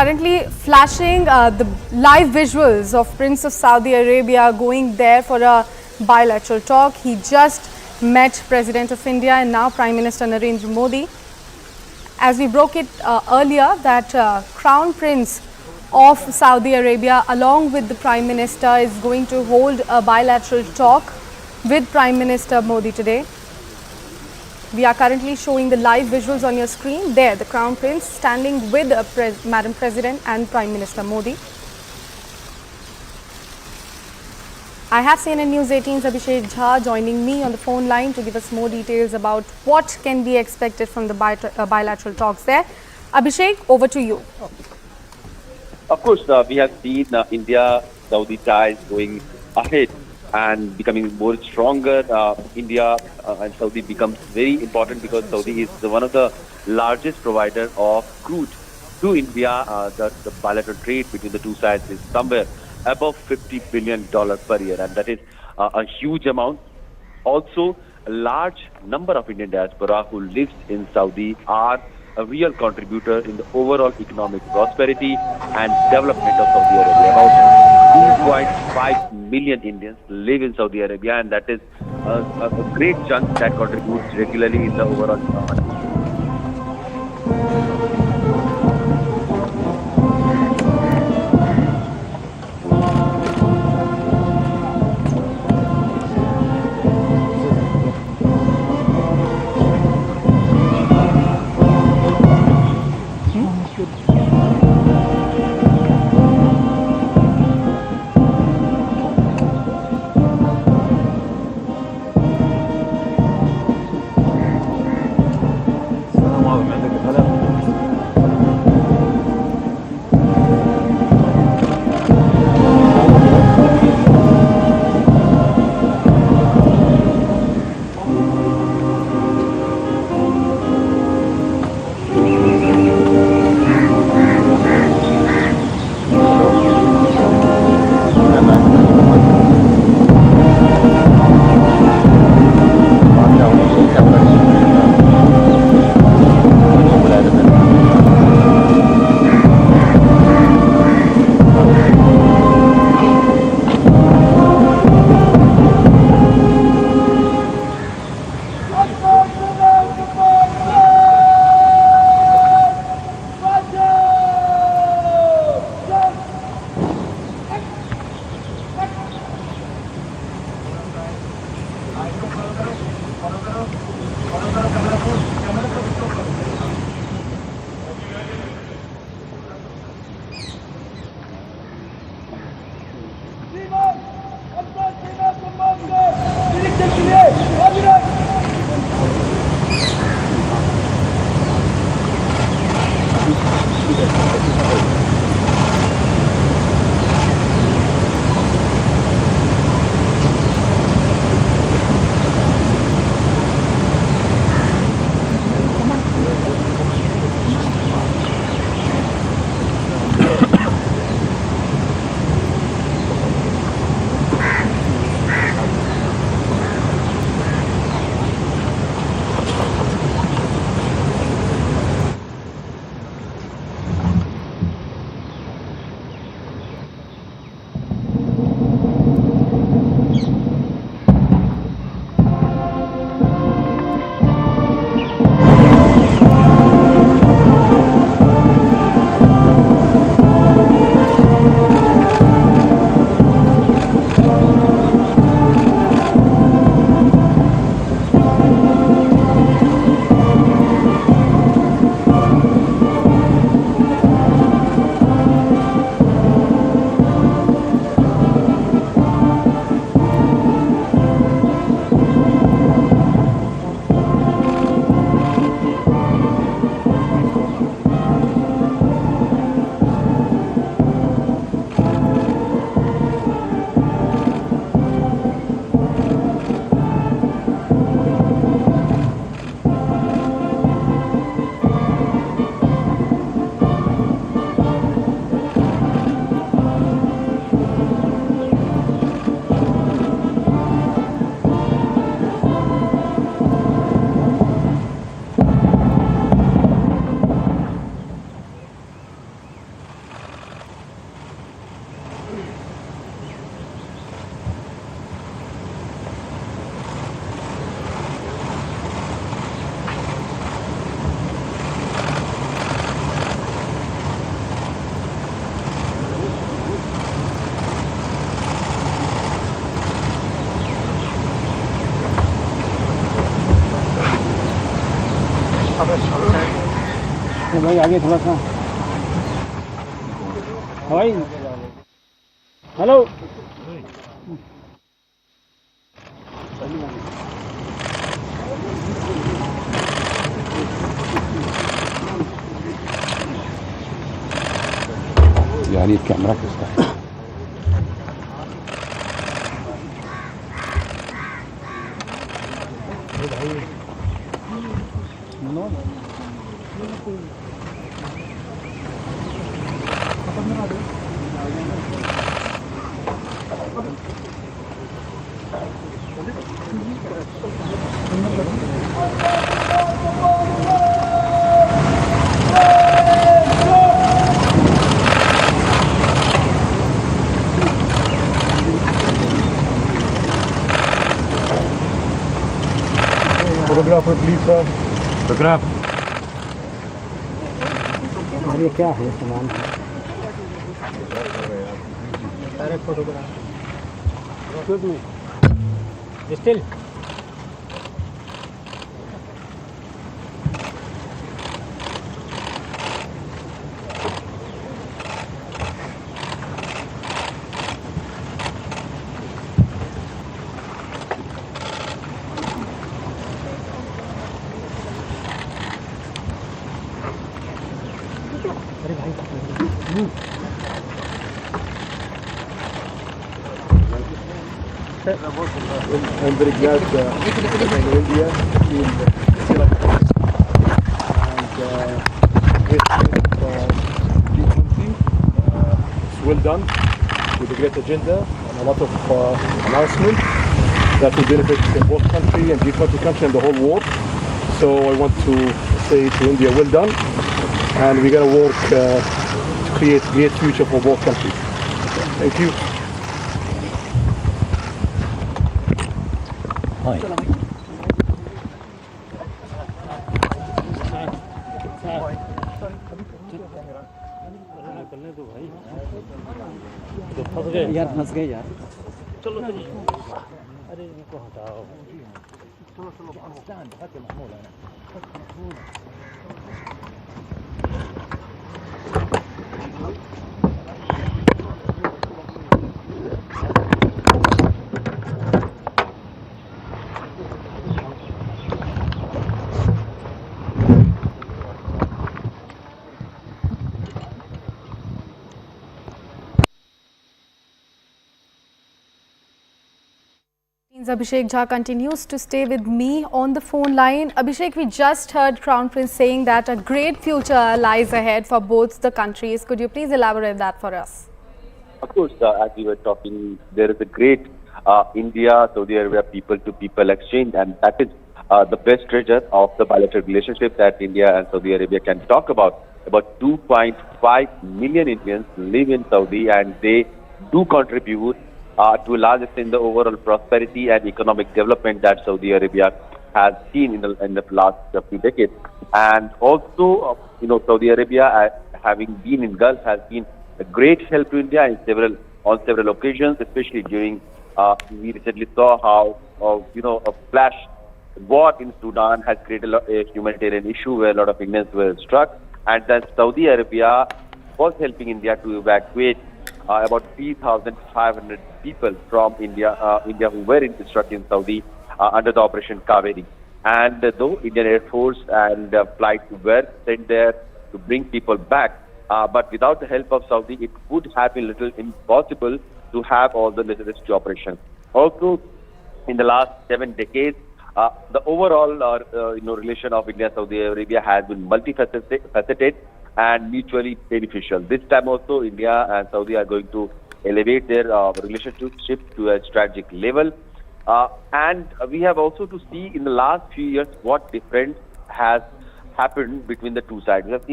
currently flashing the live visuals of Prince of Saudi Arabia going there for a bilateral talk. He just met President of India and now Prime Minister Narendra Modi. As we broke it earlier, that Crown Prince of Saudi Arabia along with the Prime Minister is going to hold a bilateral talk with Prime Minister Modi today. We are currently showing the live visuals on your screen. There, the Crown Prince standing with Madam President and Prime Minister Modi. I have CNN News 18's Abhishek Jha joining me on the phone line to give us more details about what can be expected from the bilateral talks there. Abhishek, over to you. Of course, we have seen India-Saudi ties going ahead and becoming more stronger. India and Saudi becomes very important because Saudi is one of the largest provider of crude to India. The bilateral trade between the two sides is somewhere above $50 billion per year, and that is a huge amount. Also, a large number of Indian diaspora who lives in Saudi are a real contributor in the overall economic prosperity and development of Saudi Arabia. About 2.5 million Indians live in Saudi Arabia, and that is a great chunk that contributes regularly in the overall economy. भाई आगे थोड़ा सा भाई hello यार ये camera किसका है photographer please sir photograph ये क्या है सामान direct photograph still I'm very glad in India in G20. It's well done with a great agenda and a lot of announcements that will benefit both country and G20 country and the whole world. So I want to say to India, well done, and we're going to work to create a great future for both countries. Thank you. Hi. यार फंस गए यार चलो अरे इनको हटाओ चलो Abhishek Jha continues to stay with me on the phone line. Abhishek, we just heard Crown Prince saying that a great future lies ahead for both the countries. Could you please elaborate that for us? Of course, as we were talking, there is a great India-Saudi Arabia people-to-people exchange, and that is the best treasure of the bilateral relationship that India and Saudi Arabia can talk about. About 2.5 million Indians live in Saudi, and they do contribute to a large extent the overall prosperity and economic development that Saudi Arabia has seen in the last few decades. And also, Saudi Arabia, having been in Gulf, has been a great help to India on several occasions, especially during we recently saw how a flash war in Sudan has created a humanitarian issue where a lot of Indians were struck, and then Saudi Arabia was helping India to evacuate about 3,500 people from India who were struck in Saudi under the Operation Kaveri. And though Indian Air Force and flights were sent there to bring people back, but without the help of Saudi, it would have been little impossible to have all the necessary operations. Also, in the last 7 decades, the overall relation of India and Saudi Arabia has been multifaceted and mutually beneficial. This time also, India and Saudi are going to elevate their relationship to a strategic level. And we have also to see in the last few years what difference has happened between the two sides. We have seen